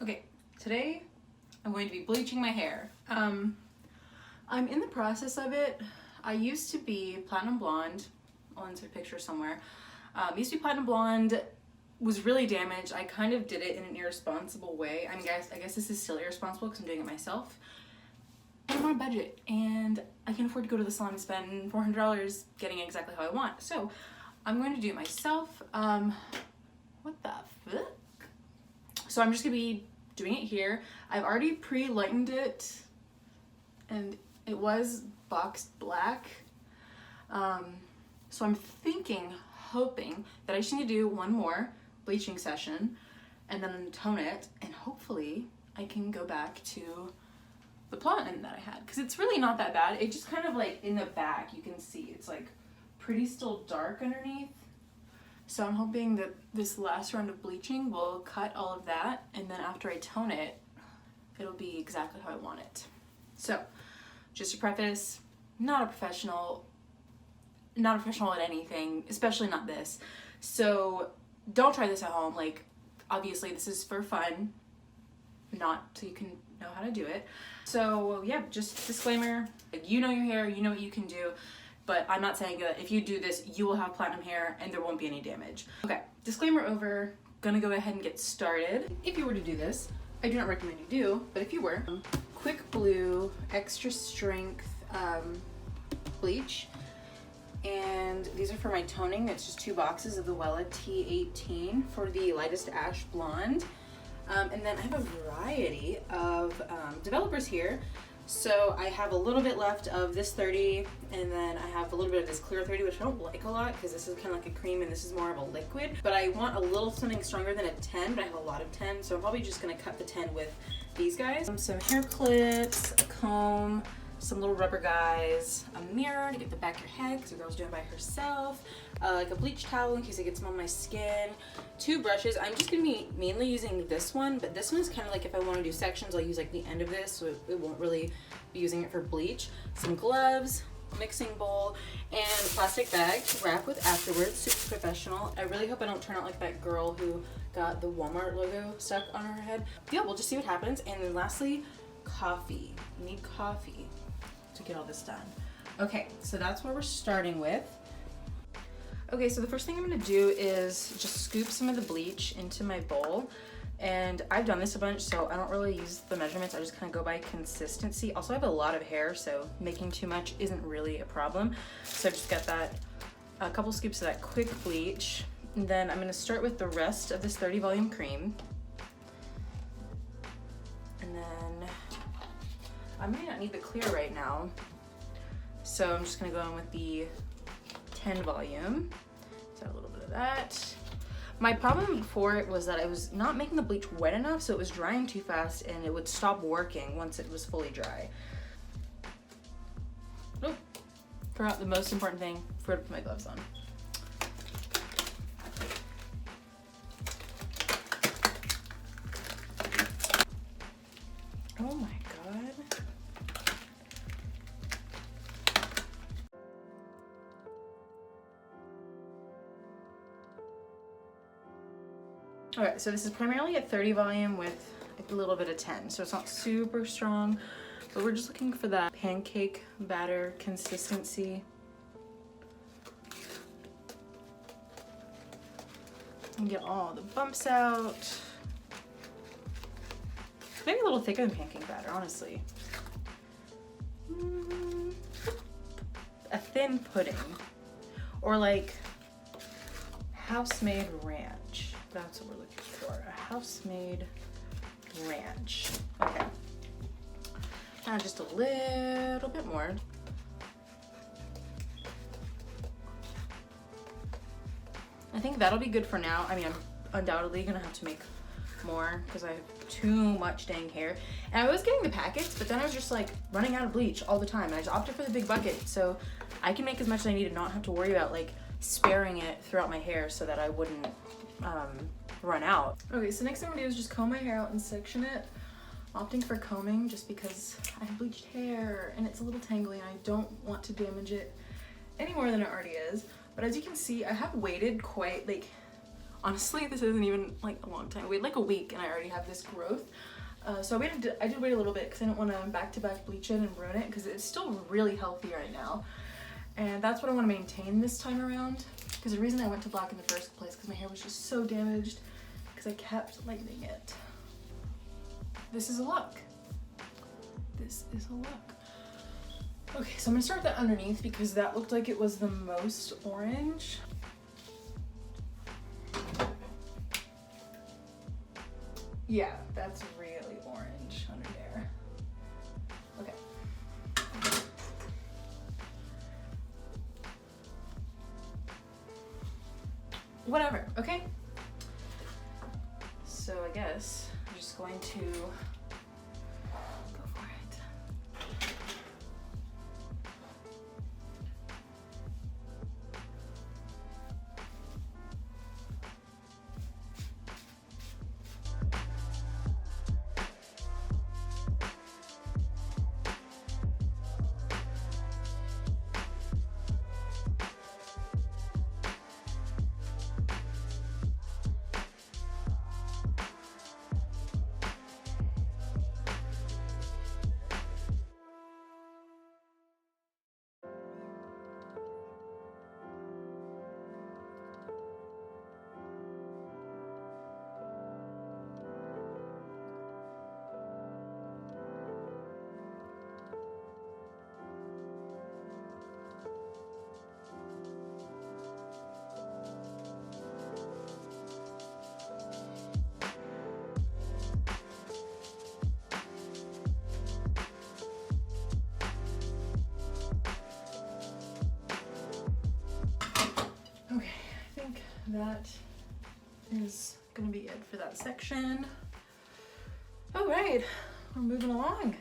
Okay, today I'm going to be bleaching my hair. I'm in the process of it. I used to be platinum blonde. I'll insert a picture somewhere. Used to be platinum blonde, was really damaged. I kind of did it in an irresponsible way. I guess this is still irresponsible because I'm doing it myself. But I'm on a budget and I can afford to go to the salon and spend $400 getting it exactly how I want. So I'm going to do it myself. What the fuck? So I'm just gonna be doing it here. I've already pre-lightened it and it was boxed black. So I'm hoping that I just need to do one more bleaching session and then tone it, and hopefully I can go back to the platinum that I had, because it's really not that bad. It just kind of like in the back you can see it's like pretty still dark underneath. So I'm hoping that this last round of bleaching will cut all of that, and then after I tone it, it'll be exactly how I want it. So just to preface, not a professional at anything, especially not this. So don't try this at home. Like, obviously this is for fun, not so you can know how to do it. So yeah, just disclaimer, like, you know your hair, you know what you can do, but I'm not saying that if you do this, you will have platinum hair and there won't be any damage. Okay, disclaimer over, gonna go ahead and get started. If you were to do this, I do not recommend you do, but if you were, Quick Blue Extra Strength bleach. And these are for my toning. It's just 2 boxes of the Wella T18 for the lightest ash blonde. And then I have a variety of developers here. So I have a little bit left of this 30, and then I have a little bit of this clear 30, which I don't like a lot because this is kind of like a cream and this is more of a liquid. But I want a little something stronger than a 10, but I have a lot of 10, so I'm probably just gonna cut the 10 with these guys. Some hair clips, a comb, some little rubber guys, a mirror to get the back of your head because the girl's doing it by herself, like a bleach towel in case it gets on my skin, 2 brushes. I'm just gonna be mainly using this one, but this one is kind of like if I want to do sections, I'll use like the end of this, so it won't really be using it for bleach. Some gloves, mixing bowl, and a plastic bag to wrap with afterwards. Super professional. I really hope I don't turn out like that girl who got the Walmart logo stuck on her head. Yeah, we'll just see what happens. And then lastly, coffee. You need coffee to get all this done. Okay, so that's what we're starting with. Okay, so the first thing I'm gonna do is just scoop some of the bleach into my bowl. And I've done this a bunch, so I don't really use the measurements. I just kind of go by consistency. Also, I have a lot of hair, so making too much isn't really a problem. So I've just got that, a couple scoops of that quick bleach. And then I'm gonna start with the rest of this 30 volume cream. And then I may not need the clear right now, so I'm just gonna go in with the 10 volume. So a little bit of that. My problem before it was that I was not making the bleach wet enough, so it was drying too fast and it would stop working once it was fully dry. Oh, forgot the most important thing, forgot to put my gloves on. Oh my God. All right, so this is primarily a 30 volume with a little bit of 10, so it's not super strong, but we're just looking for that pancake batter consistency. And get all the bumps out. Maybe a little thicker than pancake batter, honestly. A thin pudding, or like house-made ranch. That's what we're looking for, a house-made ranch. Okay, just a little bit more. I think that'll be good for now. I mean, I'm undoubtedly gonna have to make more because I have too much dang hair. And I was getting the packets, but then I was just like running out of bleach all the time. And I just opted for the big bucket, so I can make as much as I need and not have to worry about like sparing it throughout my hair so that I wouldn't run out. Okay, so next thing I'm gonna do is just comb my hair out and section it. Opting for combing just because I have bleached hair and it's a little tangly and I don't want to damage it any more than it already is. But as you can see, I have waited quite, like, Honestly, this isn't even like a long time. I waited like a week and I already have this growth. So I did wait a little bit because I didn't want to back-to-back bleach it and ruin it because it's still really healthy right now. And that's what I want to maintain this time around. Because the reason I went to black in the first place because my hair was just so damaged because I kept lightening it. This is a look. This is a look. Okay, so I'm gonna start with that underneath because that looked like it was the most orange. Yeah, that's really orange under there. Okay. Whatever, okay? So I guess I'm just going to go for it. Okay, I think that is gonna be it for that section. All right, we're moving along.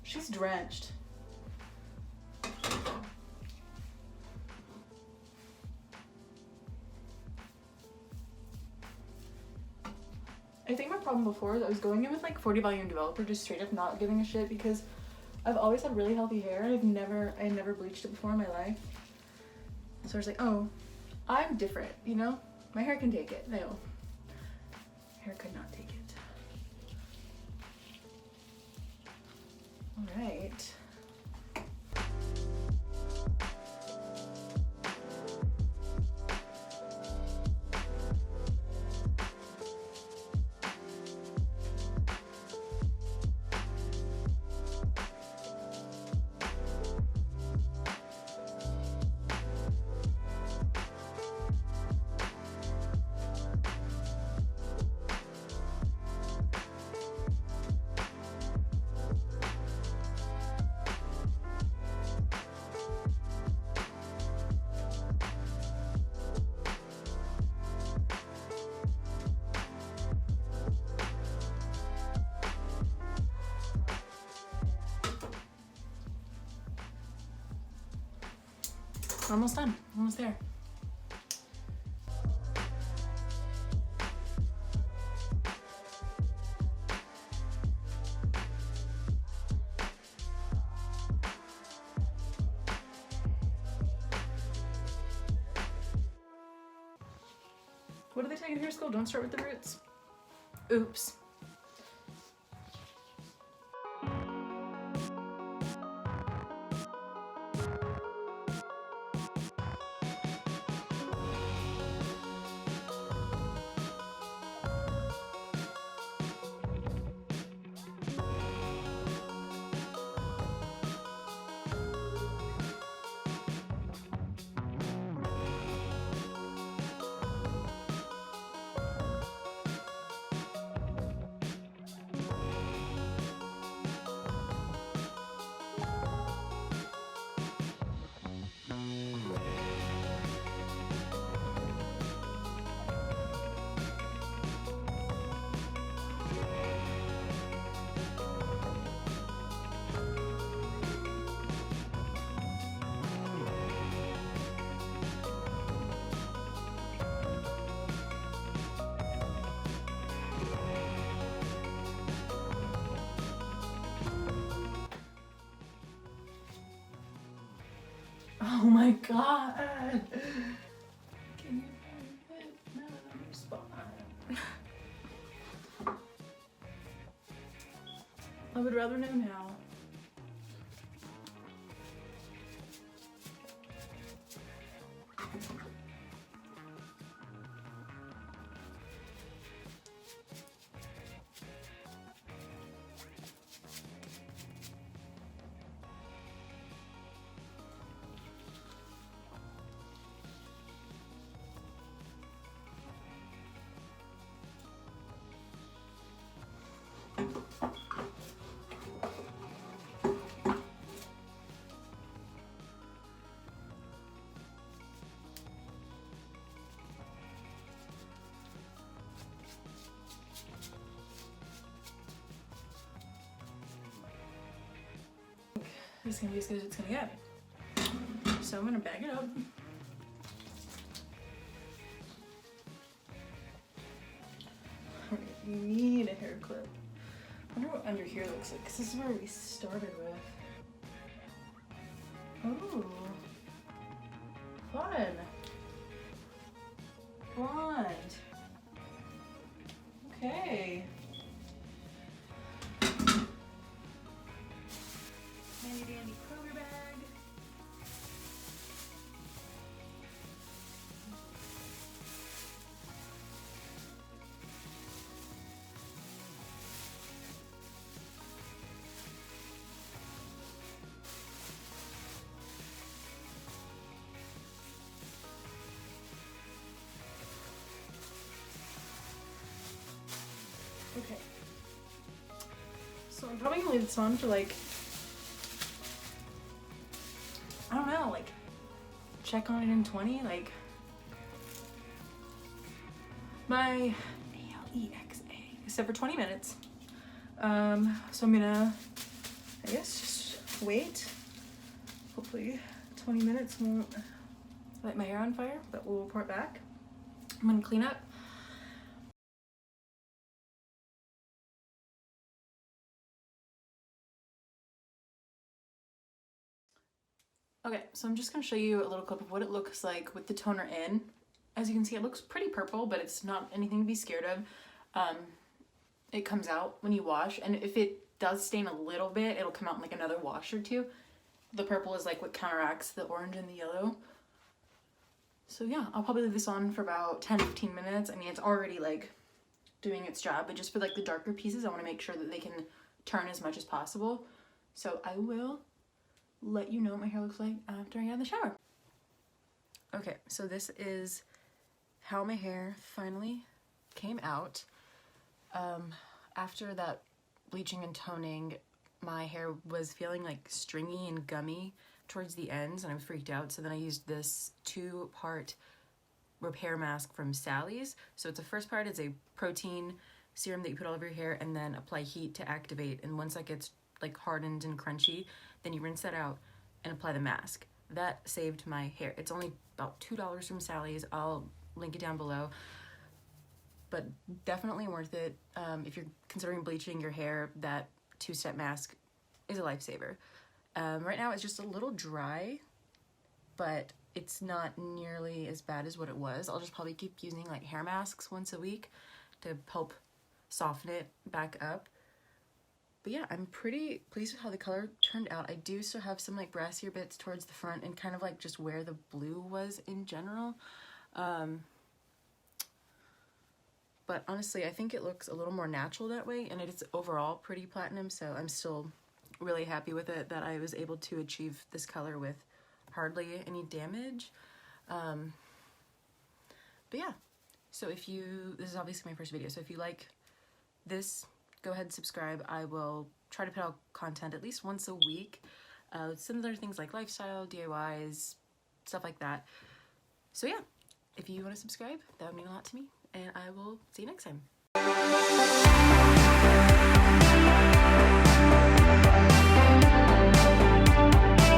She's drenched. I think my problem before is I was going in with like 40 volume developer, just straight up not giving a shit because I've always had really healthy hair. I had never bleached it before in my life. So I was like, oh, I'm different, you know? My hair can take it. No, hair could not take it. All right. We're almost done, almost there. What do they say in hair school? Don't start with the roots. Oops. Oh my god. Can you find it? No, your spot. I would rather know now. This is gonna be as good as it's gonna get. So I'm gonna bag it up. You need a hair clip. I wonder what under here looks like, because this is where we started with. Oh, fun. Blonde. Okay. Handy dandy Kroger bag. Okay. So I'm probably gonna leave this on for like, I don't know, like check on it in 20, like my ALEXA, except for 20 minutes. So I'm gonna, I guess, just wait. Hopefully 20 minutes won't light my hair on fire, but we'll report back. I'm gonna clean up. Okay, so I'm just gonna show you a little clip of what it looks like with the toner in. As you can see, it looks pretty purple, but it's not anything to be scared of. It comes out when you wash, and if it does stain a little bit, it'll come out in like another wash or two. The purple is like what counteracts the orange and the yellow. So yeah, I'll probably leave this on for about 10-15 minutes. I mean, it's already like doing its job, but just for like the darker pieces, I want to make sure that they can turn as much as possible. So I will let you know what my hair looks like after I get out of the shower. Okay, so this is how my hair finally came out. After that bleaching and toning, my hair was feeling like stringy and gummy towards the ends, and I was freaked out. So then I used this 2-part repair mask from Sally's. So it's the first part is a protein serum that you put all over your hair and then apply heat to activate. And once that gets like hardened and crunchy, then you rinse that out and apply the mask. That saved my hair. It's only about $2 from Sally's. I'll link it down below. But definitely worth it. If you're considering bleaching your hair, that 2-step mask is a lifesaver. Right now it's just a little dry, but it's not nearly as bad as what it was. I'll just probably keep using like hair masks once a week to help soften it back up. But yeah, I'm pretty pleased with how the color turned out. I do still have some like brassier bits towards the front and kind of like just where the blue was in general. But honestly, I think it looks a little more natural that way, and it's overall pretty platinum, so I'm still really happy with it that I was able to achieve this color with hardly any damage. But yeah, so if you, this is obviously my first video, so if you like this, go ahead and subscribe. I will try to put out content at least once a week. Similar things like lifestyle, DIYs, stuff like that. So yeah, if you want to subscribe, that would mean a lot to me, and I will see you next time.